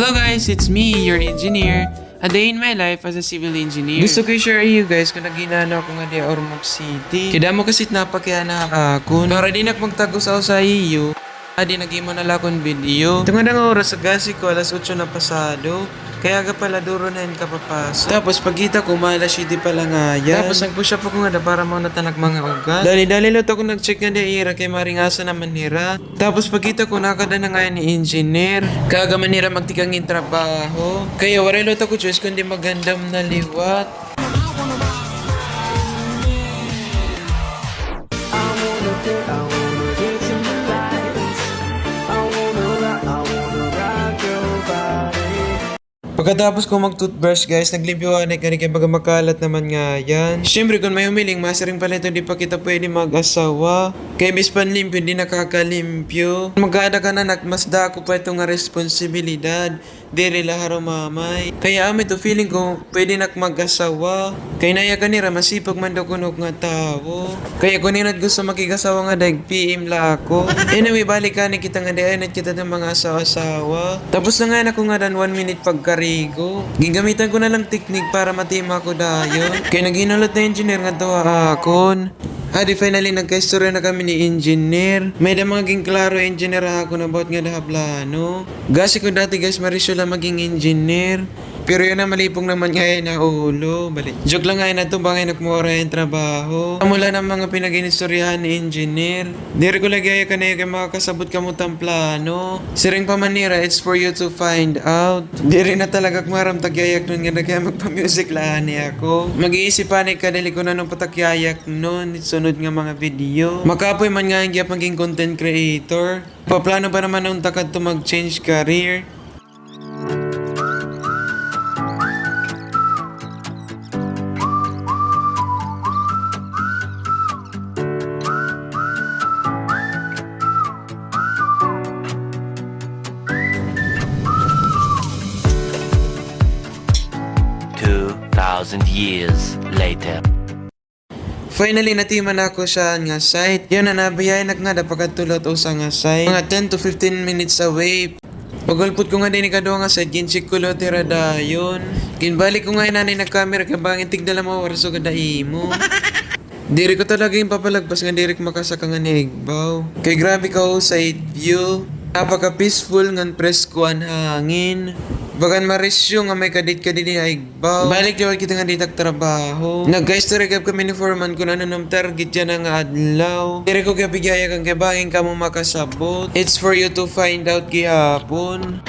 Hello guys, it's me, your engineer. A day in my life as a civil engineer. Gusto ko i-share you guys kung naginana ako nga di Ormoc City. Kaya mo kasit napakya na akon. Para di magtagos ako sa iyo. Adi nagimo na lakon video. Ito nga oras sa gasi ko alas 8 na pasado. Kaya aga pala duro na yun kapapasok. Tapos pagkita ko malas 7 pala nga yan. Tapos nag-push up ako nga da para mo natanag mga ugat. Dali-dali lot ako nag-check nga di ira kay maringasa naman nira. Tapos pagkita ko nakada na nga yan ni engineer. Kaga manira magtikang yung trabaho. Kaya waray lot ako choice kundi magandam na liwat. Pagkatapos ko mag-toothbrush guys, naglimpyo ka kaya baga makalat naman nga yan. Siyempre kung may humiling, masaring pala ito, di pa kita pwede mag-asawa. Kaya bis panlimpyo, di nakakalimpyo. Mag-aada ka na, nakmasda ko pa itong responsibilidad. Di rila haro mamay. Kaya amin to feeling ko, pwede nak mag-asawa. Kaya naya ka nira, masipag man daw kunok nga tao. Kaya kung ninat gusto makigasawa nga, dag PM la ako. Anyway, balik ka kita nga di ay kita ng mga asawa-asawa. Tapos na nga ako nga dan 1 minute pagkarigo. Gigamitan ko na lang teknik para matima ko dayon. Kaya naghinulot na engineer nga tawa akon. Adi finally nagka-istorya na kami ni engineer. May da maging klaro engineer ako na about nga dahablano. Gasi ko dati guys marisyo lang maging engineer. Pero yun na malipong naman nga yun na ulo. Balik. Joke lang nga yun na ito bangay nagmura yung trabaho. Mula ng mga pinag-inistoryahan ni engineer. Diri ko lagi ay kanaya kay makakasabot ka mo tang plano. Siring pa manira, it's for you to find out. Diri na talaga kumaram tagyayak nun nga na kaya magpa-music laan niya ako. Mag-iisip panik ka dali ko na nung patakyayak nun. Sunod nga mga video. Makapoy man nga yung maging content creator. Paplano pa naman nung takad to mag-change career. Years later. Finally, natiman ako sa nga site. Yan na nabiyahin nga da pagkatulot o sa nga site. Mga 10 to 15 minutes away. Pagulpot ko nga din ikadwa nga site, ginsik ko lo tira dayon. Kinbalik ko nga inanay na camera kaya bangin tigdala mo waraso kada imo. Diri ko talaga yung papalagpas nga diri ko makasaka nga ni Igbaw. Kay grabe ka ho site view. Napaka peaceful ngan presko ang hangin. Bagan marisyo nga may kadit-kadit ni Igbaw. Balik liwag kita nga ditag trabaho. Nag-guys-story kami ni Foreman kung ano nang target dyan nga adlaw. Diri ko kaya bigaya kang kabangin ka mo makasabot. It's for you to find out gihapon.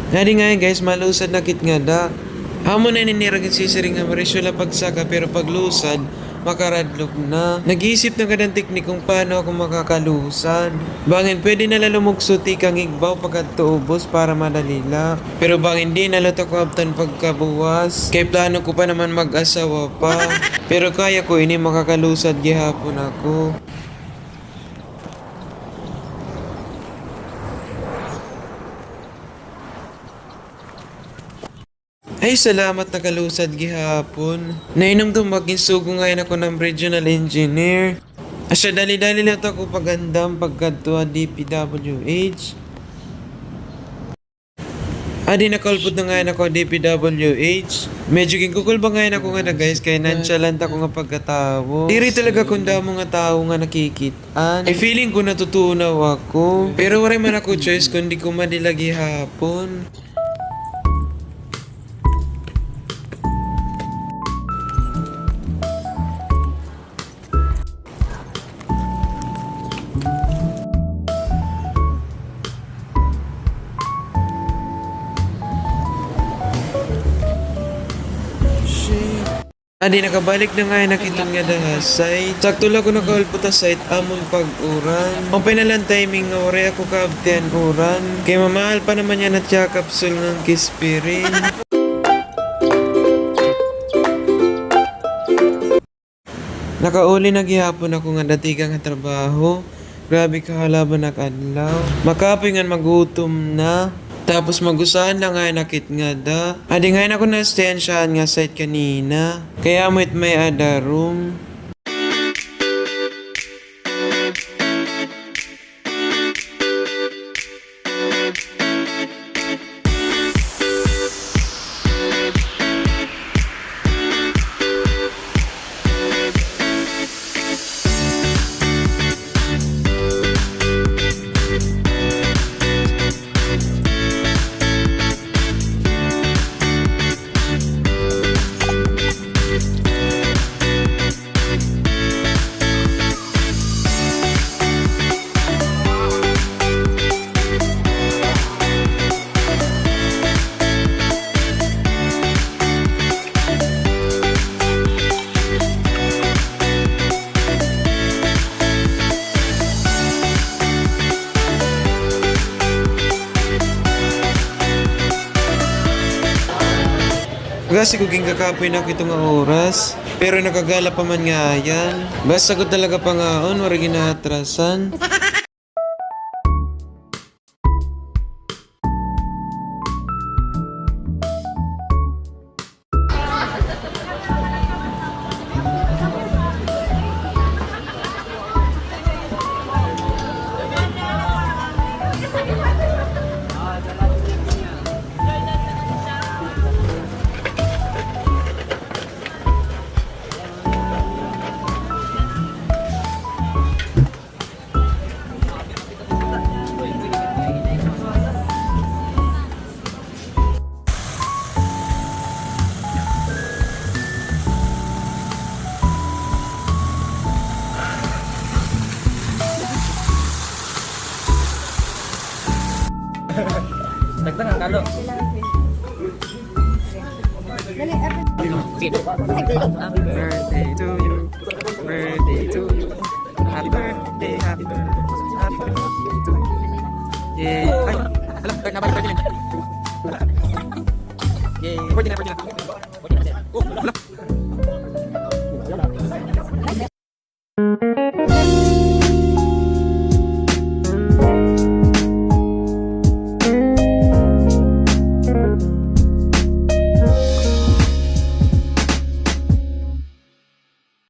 Nari nga guys, malusad na kit nga da. Hamon na niniragin sisiring nga marisyo la pagsaka pero paglusad, makaradlok na. Nag-iisip na kadang teknik kung paano ako makakalusad. Bangin pwede na lalumugsuti kang Igbaw pagkatuubos para madalila. Pero bangin di nalot ako abtan pagkabuwas. Kay plano ko pa naman mag-asawa pa. Pero kaya ko ini makakalusad gihapon ako. Ay, salamat nakalusad gihapon. Nainom to maging ngayon ako ng regional engineer. Asya dali-dali lang ako pagandam pagkadto DPWH. Adi nakalpot na ngayon ako DPWH. Medyo kingkukul ba ngayon ako nga na guys kaya nonchalant ako nga pagkatawo. Diri talaga kung damo nga tao nga nakikitaan. Ay feeling ko natutunaw ako. Pero wala man ako choice kundi ko madilagi hapon. Adi nakabalik na nga nakiton nga daha site. Sakto lang ko nakaulpo ta site among pag-uran. Ang pinalang timing nga wari ako kaabtian uran. Kay mamahal pa naman yan at siya kapsul ng kispirin. Nakauli na gihapon ako nga dati nga trabaho. Grabe kahalaban nakadlaw. Makapingan magutom na. Tapos magusahan lang nga nakit nga da. Adi nga ako na stensyahan nga site kanina. Kaya mo't may ada room. Kasi kuging kakapoy na kito nga oras. Pero nakagala pa man nga yan. Basta ko talaga pangaon, wari ginaatrasan. Dagdag ang kalo. Happy birthday to you. Birthday to you. Happy birthday, happy birthday, happy birthday to you. Yay! Ay! Alam, nabalik birthday na. Yay! Birthday na, birthday na. Birthday na. Oh, wala.